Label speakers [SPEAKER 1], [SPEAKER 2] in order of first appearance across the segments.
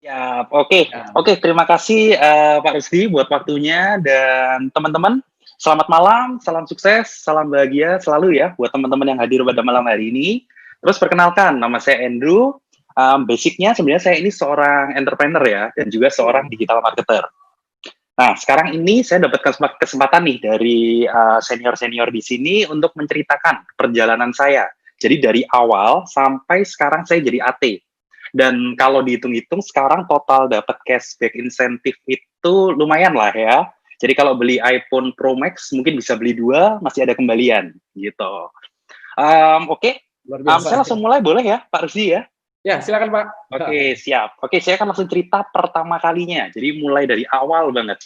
[SPEAKER 1] Ya, oke.
[SPEAKER 2] Ya,
[SPEAKER 1] Oke, terima kasih, Pak Rusdi buat waktunya dan teman-teman, selamat malam, salam sukses, salam bahagia selalu ya buat teman-teman yang hadir pada malam hari ini. Terus perkenalkan, nama saya Andrew, basic-nya sebenarnya saya ini seorang entrepreneur ya, dan juga seorang digital marketer. Nah, sekarang ini saya dapat kesempatan nih dari senior-senior di sini untuk menceritakan perjalanan saya. Jadi dari awal sampai sekarang saya jadi AT. Dan kalau dihitung-hitung sekarang total dapat cashback insentif itu lumayan lah ya. Jadi kalau beli iPhone Pro Max mungkin bisa beli dua, masih ada kembalian gitu. Oke.
[SPEAKER 2] luar biasa.
[SPEAKER 1] Saya langsung mulai boleh ya, Pak Rusdi ya?
[SPEAKER 2] Ya, silakan Pak.
[SPEAKER 1] Oke, siap. Oke, saya akan langsung cerita pertama kalinya. Jadi mulai dari awal banget.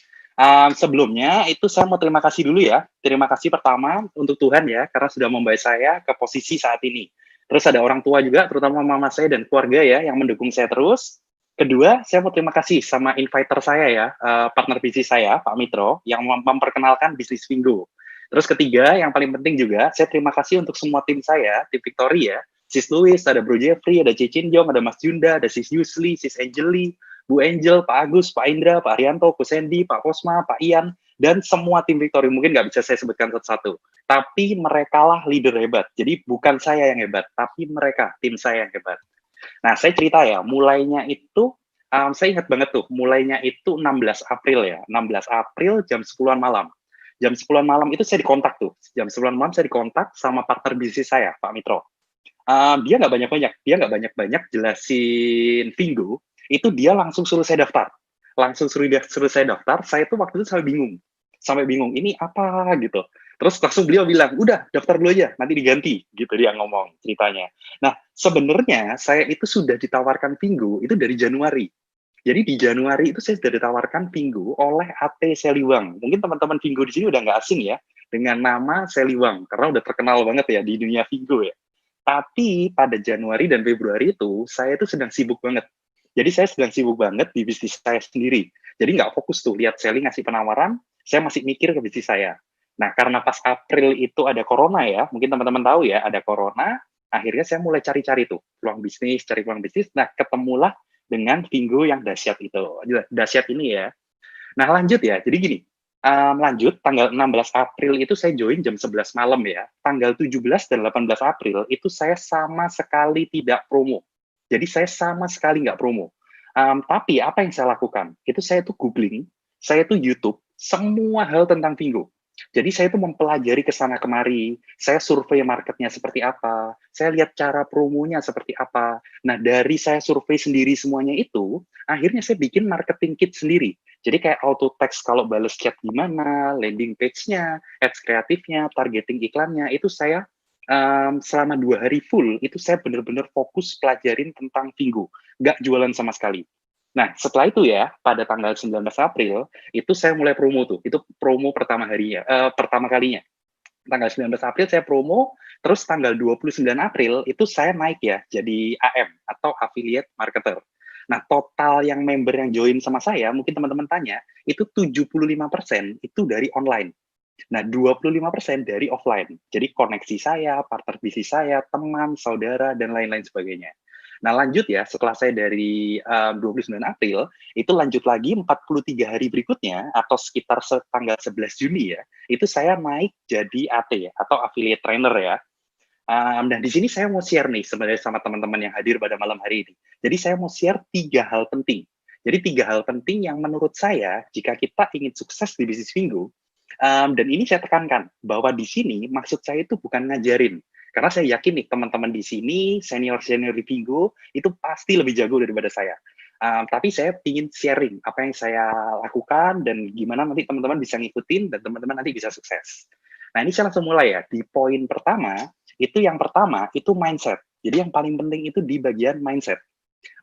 [SPEAKER 1] Sebelumnya itu saya mau terima kasih dulu ya. Terima kasih pertama untuk Tuhan ya, karena sudah membawa saya ke posisi saat ini. Terus ada orang tua juga, terutama mama saya dan keluarga ya, yang mendukung saya terus. Kedua, saya mau terima kasih sama inviter saya ya, partner bisnis saya, Pak Mitro, yang memperkenalkan bisnis Vingo. Terus ketiga, yang paling penting juga, saya terima kasih untuk semua tim saya, tim Victoria, Sis Louis, ada Bro Jeffrey, ada Cicin Jong, ada Mas Junda, ada Sis Yusli, Sis Angeli, Bu Angel, Pak Agus, Pak Indra, Pak Arianto, Bu Sandy, Pak Kosma, Pak Ian, dan semua tim Victory. Mungkin nggak bisa saya sebutkan satu-satu. Tapi mereka lah leader hebat. Jadi bukan saya yang hebat, tapi mereka, tim saya yang hebat. Nah, saya cerita ya, mulainya itu, saya ingat banget tuh, mulainya itu 16 April ya, 16 April jam 10-an malam. Jam 10-an malam itu saya dikontak tuh, jam 10-an malam saya dikontak sama partner bisnis saya, Pak Mitro. Dia nggak banyak-banyak jelasin Vingo, itu dia langsung suruh saya daftar. Langsung suruh saya daftar, saya tuh waktu itu sampai bingung, ini apa gitu. Terus langsung beliau bilang, udah daftar dulu aja, nanti diganti, gitu dia ngomong ceritanya. Nah, sebenarnya saya itu sudah ditawarkan Vingo itu dari Januari. Jadi di Januari itu saya sudah ditawarkan Vingo oleh AT Seliwang. Mungkin teman-teman Vingo di sini udah nggak asing ya dengan nama Seliwang, karena udah terkenal banget ya di dunia Vingo ya. Tapi pada Januari dan Februari itu, saya itu sedang sibuk banget. Jadi saya sedang sibuk banget di bisnis saya sendiri. Jadi nggak fokus tuh, lihat selling ngasih penawaran, saya masih mikir ke bisnis saya. Nah, karena pas April itu ada corona ya, mungkin teman-teman tahu ya, ada corona, akhirnya saya mulai cari-cari tuh, peluang bisnis, cari peluang bisnis, nah ketemulah dengan Vingo yang dahsyat itu. Dahsyat ini ya. Nah, lanjut ya. Jadi gini, lanjut tanggal 16 April itu saya join jam 11 malam ya. Tanggal 17 dan 18 April itu saya sama sekali tidak promo. Jadi saya sama sekali nggak promo. Tapi apa yang saya lakukan? Itu saya tuh googling, saya tuh YouTube, semua hal tentang Vingo. Jadi saya tuh mempelajari ke sana kemari, saya survei marketnya seperti apa, saya lihat cara promonya seperti apa. Nah, dari saya survei sendiri semuanya itu, akhirnya saya bikin marketing kit sendiri. Jadi kayak auto text kalau bales chat gimana, landing page-nya, ads kreatifnya, targeting iklannya, itu saya selama 2 hari full, itu saya benar-benar fokus pelajarin tentang Vingo. Nggak jualan sama sekali. Nah, setelah itu ya, pada tanggal 19 April, itu saya mulai promo tuh. Itu promo pertama harinya, pertama kalinya. Tanggal 19 April saya promo, terus tanggal 29 April itu saya naik ya, jadi AM atau Affiliate Marketer. Nah, total yang member yang join sama saya, mungkin teman-teman tanya, itu 75% itu dari online. Nah, 25% dari offline. Jadi koneksi saya, partner bisnis saya, teman, saudara, dan lain-lain sebagainya. Nah, lanjut ya, setelah saya dari 29 April, itu lanjut lagi 43 hari berikutnya, atau sekitar tanggal 11 Juni ya, itu saya naik jadi AT ya, atau Affiliate Trainer ya. Nah, di sini saya mau share nih sebenarnya sama teman-teman yang hadir pada malam hari ini. Jadi saya mau share 3 hal penting. Jadi 3 hal penting yang menurut saya, jika kita ingin sukses di bisnis Vingo, dan ini saya tekankan, bahwa di sini maksud saya itu bukan ngajarin. Karena saya yakin nih, teman-teman di sini, senior-senior di Vingo, itu pasti lebih jago daripada saya. Tapi saya ingin sharing apa yang saya lakukan, dan gimana nanti teman-teman bisa ngikutin, dan teman-teman nanti bisa sukses. Nah, ini saya langsung mulai ya. Di poin pertama, itu yang pertama, itu mindset. Jadi yang paling penting itu di bagian mindset.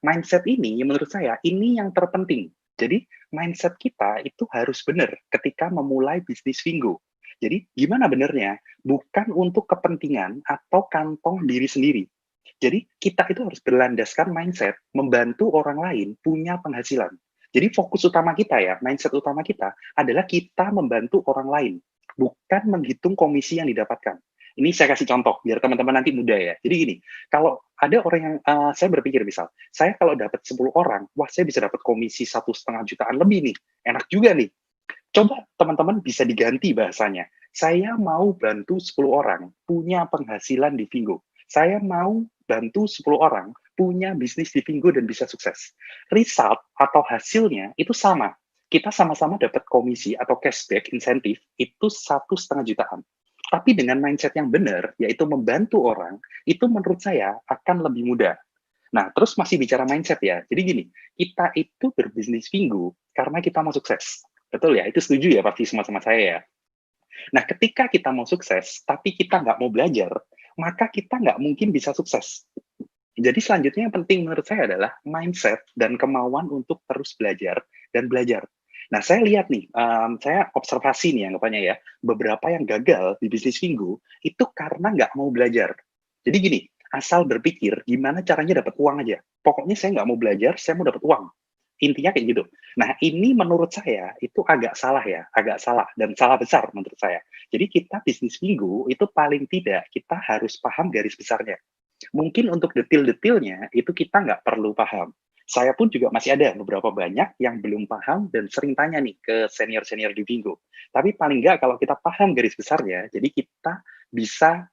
[SPEAKER 1] Mindset ini menurut saya ini yang terpenting. Jadi mindset kita itu harus benar ketika memulai bisnis Vingo. Jadi gimana benernya? Bukan untuk kepentingan atau kantong diri sendiri. Jadi kita itu harus berlandaskan mindset membantu orang lain punya penghasilan. Jadi fokus utama kita ya, mindset utama kita adalah kita membantu orang lain, bukan menghitung komisi yang didapatkan. Ini saya kasih contoh biar teman-teman nanti mudah ya. Jadi gini, kalau ada orang yang saya berpikir misal, saya kalau dapat 10 orang, wah saya bisa dapat komisi 1,5 jutaan lebih nih, enak juga nih. Coba teman-teman bisa diganti bahasanya. Saya mau bantu 10 orang punya penghasilan di Vingo. Saya mau bantu 10 orang punya bisnis di Vingo dan bisa sukses. Result atau hasilnya itu sama. Kita sama-sama dapat komisi atau cashback insentif itu 1,5 jutaan. Tapi dengan mindset yang benar, yaitu membantu orang, itu menurut saya akan lebih mudah. Nah, terus masih bicara mindset ya. Jadi gini, kita itu berbisnis Vingo karena kita mau sukses. Betul ya? Itu setuju ya pasti semua sama saya ya. Nah, ketika kita mau sukses, tapi kita nggak mau belajar, maka kita nggak mungkin bisa sukses. Jadi selanjutnya yang penting menurut saya adalah mindset dan kemauan untuk terus belajar dan belajar. Nah, saya lihat nih, saya observasi nih anggapannya ya, beberapa yang gagal di bisnis Vingo itu karena nggak mau belajar. Jadi gini, asal berpikir gimana caranya dapat uang aja. Pokoknya saya nggak mau belajar, saya mau dapat uang. Intinya kayak gitu. Nah, ini menurut saya itu agak salah ya, agak salah dan salah besar menurut saya. Jadi kita bisnis Vingo itu paling tidak kita harus paham garis besarnya. Mungkin untuk detail-detailnya itu kita nggak perlu paham. Saya pun juga masih ada beberapa banyak yang belum paham dan sering tanya nih ke senior-senior di Vingo. Tapi paling nggak kalau kita paham garis besarnya, jadi kita bisa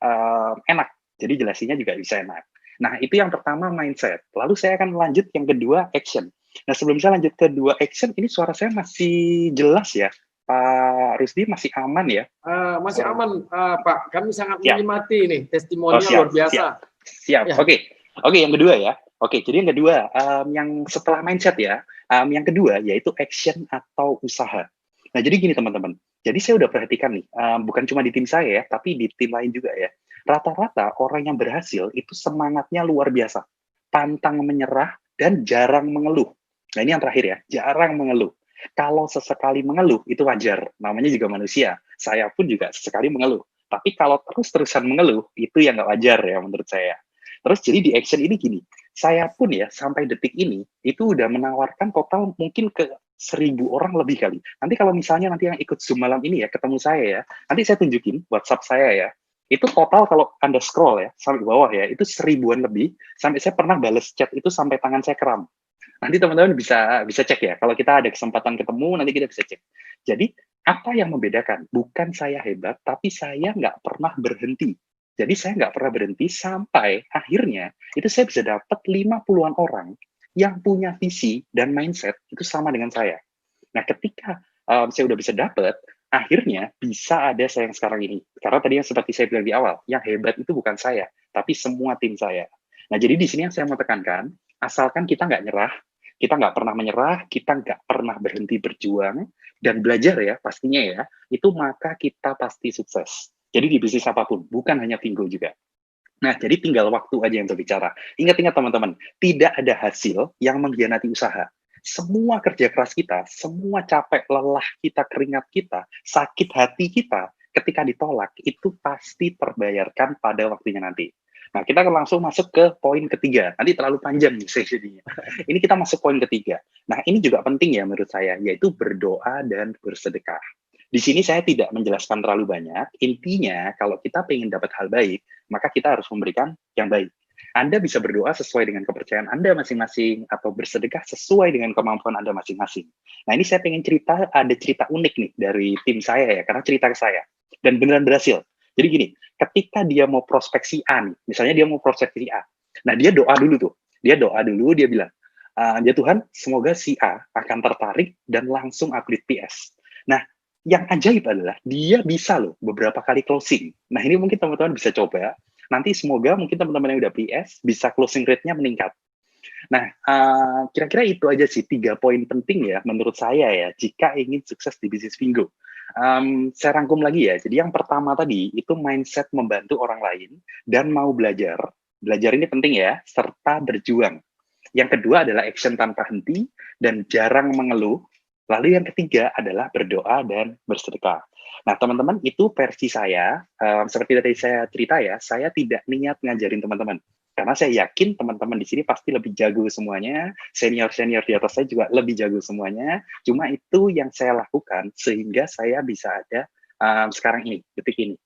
[SPEAKER 1] enak. Jadi jelasinnya juga bisa enak. Nah, itu yang pertama mindset. Lalu saya akan lanjut yang kedua action. Nah, sebelum saya lanjut ke dua action, ini suara saya masih jelas ya? Pak Rusdi masih aman ya?
[SPEAKER 2] Masih aman, Pak. Kami sangat
[SPEAKER 1] Siap.
[SPEAKER 2] menikmati ini
[SPEAKER 1] Oh,
[SPEAKER 2] testimonial
[SPEAKER 1] siap,
[SPEAKER 2] luar biasa.
[SPEAKER 1] siap.
[SPEAKER 2] Ya.
[SPEAKER 1] Oke, yang kedua ya. Oke, jadi yang kedua, yang setelah mindset ya, yang kedua yaitu action atau usaha. Nah, jadi gini teman-teman. Jadi saya udah perhatikan nih, bukan cuma di tim saya ya, tapi di tim lain juga ya. Rata-rata orang yang berhasil itu semangatnya luar biasa, pantang menyerah dan jarang mengeluh. Nah, ini yang terakhir ya, jarang mengeluh. Kalau sesekali mengeluh itu wajar, namanya juga manusia. Saya pun juga sesekali mengeluh. Tapi kalau terus-terusan mengeluh itu yang nggak wajar ya menurut saya. Terus jadi di action ini gini, saya pun ya sampai detik ini itu udah menawarkan total mungkin ke 1.000 orang lebih kali. Nanti kalau misalnya nanti yang ikut Zoom malam ini ya ketemu saya ya, nanti saya tunjukin WhatsApp saya ya. Itu total kalau Anda scroll ya sampai bawah ya, itu 1.000-an lebih. Sampai saya pernah bales chat itu sampai tangan saya kram. Nanti teman-teman bisa bisa cek ya. Kalau kita ada kesempatan ketemu, nanti kita bisa cek. Jadi apa yang membedakan? Bukan saya hebat, tapi saya nggak pernah berhenti. Jadi saya nggak pernah berhenti sampai akhirnya itu saya bisa dapat 50-an orang yang punya visi dan mindset itu sama dengan saya. Nah, ketika saya udah bisa dapat, akhirnya bisa ada saya yang sekarang ini. Karena tadi yang seperti saya bilang di awal, yang hebat itu bukan saya, tapi semua tim saya. Nah, jadi di sini yang saya mau tekankan, asalkan kita nggak nyerah, kita nggak pernah menyerah, kita nggak pernah berhenti berjuang, dan belajar ya, pastinya ya, itu maka kita pasti sukses. Jadi di bisnis apapun, bukan hanya Vingo juga. Nah, jadi tinggal waktu aja yang berbicara. Ingat-ingat teman-teman, tidak ada hasil yang mengkhianati usaha. Semua kerja keras kita, semua capek, lelah kita, keringat kita, sakit hati kita, ketika ditolak, itu pasti terbayarkan pada waktunya nanti. Nah, kita akan langsung masuk ke poin ketiga. Nanti terlalu panjang nih sesinya. Ini kita masuk poin ketiga. Nah, ini juga penting ya menurut saya, yaitu berdoa dan bersedekah. Di sini saya tidak menjelaskan terlalu banyak. Intinya, kalau kita ingin dapat hal baik, maka kita harus memberikan yang baik. Anda bisa berdoa sesuai dengan kepercayaan Anda masing-masing, atau bersedekah sesuai dengan kemampuan Anda masing-masing. Nah, ini saya pengen cerita, ada cerita unik nih dari tim saya ya, karena cerita ke saya. Dan beneran berhasil. Jadi gini, ketika dia mau prospeksi A nih, misalnya dia mau prospeksi A, nah dia doa dulu tuh. Dia doa dulu, dia bilang, ya Tuhan, semoga si A akan tertarik dan langsung upgrade PS. Nah, yang ajaib adalah dia bisa loh beberapa kali closing. Nah, ini mungkin teman-teman bisa coba. Nanti semoga mungkin teman-teman yang udah PS bisa closing rate-nya meningkat. Nah, kira-kira itu aja sih 3 poin penting ya menurut saya ya jika ingin sukses di bisnis Vingo. Saya rangkum lagi ya. Jadi yang pertama tadi itu mindset membantu orang lain dan mau belajar. Belajar ini penting ya, serta berjuang. Yang kedua adalah action tanpa henti dan jarang mengeluh. Lalu yang ketiga adalah berdoa dan bersedekah. Nah, teman-teman, itu versi saya. Seperti tadi saya cerita ya, saya tidak niat ngajarin teman-teman. Karena saya yakin teman-teman di sini pasti lebih jago semuanya, senior-senior di atas saya juga lebih jago semuanya. Cuma itu yang saya lakukan sehingga saya bisa ada sekarang ini, detik ini.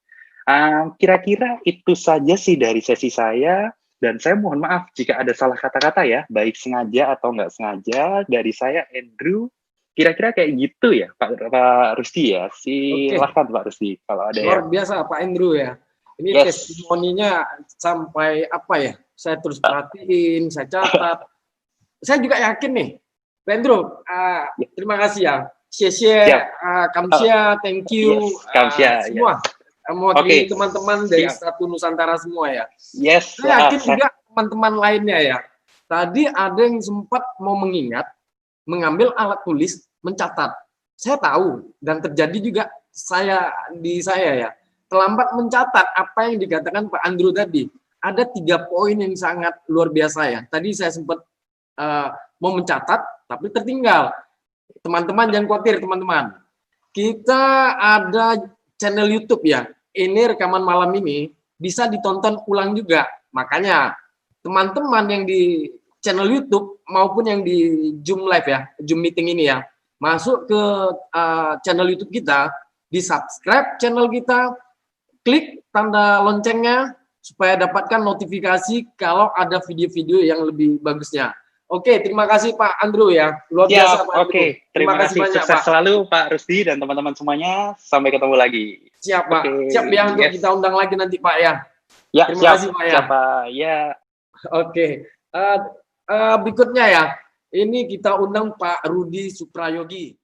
[SPEAKER 1] Kira-kira itu saja sih dari sesi saya, dan saya mohon maaf jika ada salah kata-kata ya, baik sengaja atau nggak sengaja. Dari saya, Andrew, kira-kira kayak gitu ya, Pak Rusdi ya.
[SPEAKER 2] Oke,
[SPEAKER 1] Silahkan Pak Rusdi, kalau ada
[SPEAKER 2] luar
[SPEAKER 1] yang
[SPEAKER 2] biasa Pak Andrew ya. Ini
[SPEAKER 1] yes.
[SPEAKER 2] testimoninya sampai apa ya? Saya terus perhatiin, saya catat. Saya juga yakin nih, Pak Andrew,
[SPEAKER 1] Ya,
[SPEAKER 2] terima kasih ya. Xie,
[SPEAKER 1] siap. Oh,
[SPEAKER 2] kamsia, thank you,
[SPEAKER 1] yes, Kamsia, yes.
[SPEAKER 2] semua. Mewakili
[SPEAKER 1] Oke,
[SPEAKER 2] teman-teman dari
[SPEAKER 1] siap.
[SPEAKER 2] Satu Nusantara semua ya.
[SPEAKER 1] Yes,
[SPEAKER 2] Saya yakin juga teman-teman lainnya ya. Tadi ada yang sempat mau mengingat, mengambil alat tulis, mencatat. Saya tahu dan terjadi juga di saya ya. Terlambat mencatat apa yang dikatakan Pak Andrew tadi. Ada 3 poin yang sangat luar biasa ya. Tadi saya sempat mau mencatat, tapi tertinggal. Teman-teman jangan khawatir teman-teman. Kita ada channel YouTube ya. Ini rekaman malam ini bisa ditonton ulang juga. Makanya teman-teman yang di channel YouTube maupun yang di Zoom Live ya, Zoom meeting ini ya, masuk ke channel YouTube kita, di subscribe channel kita, klik tanda loncengnya supaya dapatkan notifikasi kalau ada video-video yang lebih bagusnya. Oke, terima kasih Pak Andrew ya. Luar biasa
[SPEAKER 1] siap.
[SPEAKER 2] Pak Andrew.
[SPEAKER 1] Oke, terima
[SPEAKER 2] Kasih
[SPEAKER 1] kasih.
[SPEAKER 2] banyak
[SPEAKER 1] Sukses
[SPEAKER 2] Pak.
[SPEAKER 1] selalu Pak Rusdi dan teman-teman semuanya. Sampai ketemu lagi.
[SPEAKER 2] Siap Pak.
[SPEAKER 1] Oke,
[SPEAKER 2] Siap ya untuk
[SPEAKER 1] yes.
[SPEAKER 2] kita undang lagi nanti Pak ya.
[SPEAKER 1] Ya,
[SPEAKER 2] Terima
[SPEAKER 1] siap.
[SPEAKER 2] kasih Pak ya.
[SPEAKER 1] Siap, Pak. Ya.
[SPEAKER 2] Oke. Berikutnya ya. Ini kita undang Pak Rudi Suprayogi.